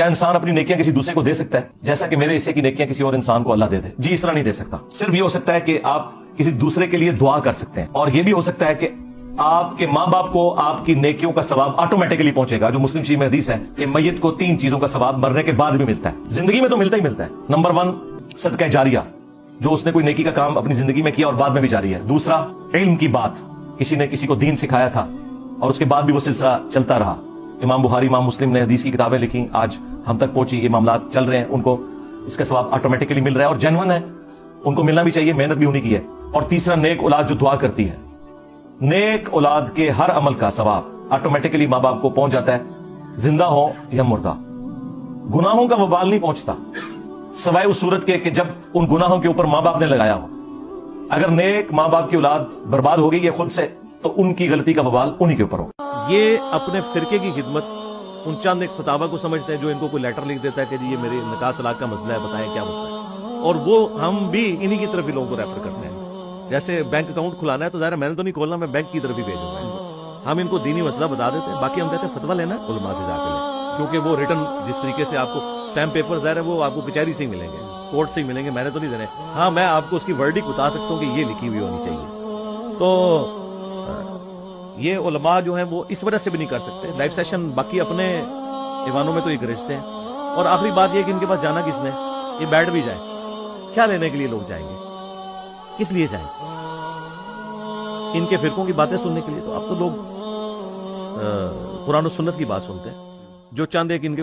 کیا انسان اپنی نیکیاں کسی دوسرے کو دے سکتا ہے جیسا کہ میرے حصے کی نیکیاں کسی اور انسان کو اللہ دے دے؟ جی اس طرح نہیں دے سکتا. صرف یہ ہو سکتا ہے کہ آپ کسی دوسرے کے لیے دعا کر سکتے ہیں, اور یہ بھی ہو سکتا ہے کہ آپ کے ماں باپ کو آپ کی نیکیوں کا ثواب آٹومیٹکلی پہنچے گا. جو مسلم شریف میں حدیث ہے کہ میت کو 3 چیزوں کا ثواب مرنے کے بعد بھی ملتا ہے, زندگی میں تو ملتا ہی ملتا ہے. نمبر 1 صدقہ جاریہ, جو اس نے کوئی نیکی کا کام اپنی زندگی میں کیا اور بعد میں بھی جاری ہے. دوسرا علم کی بات, کسی نے کسی کو دین سکھایا تھا اور اس کے بعد بھی وہ سلسلہ چلتا رہا. امام بخاری امام مسلم نے حدیث کی کتابیں لکھی, آج ہم تک پہنچی, یہ معاملات چل رہے ہیں, ان کو اس کا ثواب آٹومیٹکلی مل رہا ہے اور جینون ہے, ان کو ملنا بھی چاہیے, محنت بھی ہونی کی ہے. اور تیسرا نیک اولاد جو دعا کرتی ہے, نیک اولاد کے ہر عمل کا ثواب آٹومیٹکلی ماں باپ کو پہنچ جاتا ہے, زندہ ہو یا مردہ. گناہوں کا وبال نہیں پہنچتا سوائے اس صورت کے کہ جب ان گناہوں کے اوپر ماں باپ نے لگایا ہو. اگر نیک ماں باپ کی اولاد برباد ہو گئی ہے خود سے, تو ان کی غلطی کا وبال انہی کے اوپر ہو. یہ اپنے فرقے کی خدمت ان چند ایک فتاوا کو سمجھتے ہیں جو ان کو کوئی لیٹر لکھ دیتا ہے کہ جی یہ میرے نکاح طلاق کا مسئلہ ہے, بتائیں کیا مسئلہ ہے, اور وہ ہم بھی انہی کی طرف ہی لوگوں کو ریفر کرتے ہیں. جیسے بینک اکاؤنٹ کھلانا ہے تو ظاہر میں نے تو نہیں کھولنا, میں بینک کی طرف ہی بھیجوں گا. ہم ان کو دینی مسئلہ بتا دیتے ہیں, باقی ہم کہتے ہیں فتوا لینا علماء سے جا کے لیں, کیونکہ وہ ریٹن جس طریقے سے آپ کو اسٹیمپ پیپر ظاہر ہے وہ آپ کو کچہری سے ہی ملیں گے, کورٹ سے ہی ملیں گے, میں نے تو نہیں دینے. ہاں میں آپ کو اس کی ورڈک بتا سکتا ہوں کہ یہ لکھی ہوئی ہونی چاہیے. تو یہ علماء جو ہیں وہ اس وجہ سے بھی نہیں کر سکتے. لائف سیشن باقی اپنے ایوانوں میں تو یہ گرجتے ہیں, اور آخری بات یہ کہ ان کے پاس جانا کس نے, یہ بیٹھ بھی جائیں, کیا لینے کے لیے لوگ جائیں گے, کس لیے جائیں ان کے فرقوں کی باتیں سننے کے لیے؟ تو اب تو لوگ قرآن و سنت کی بات سنتے ہیں, جو چند ایک ان کے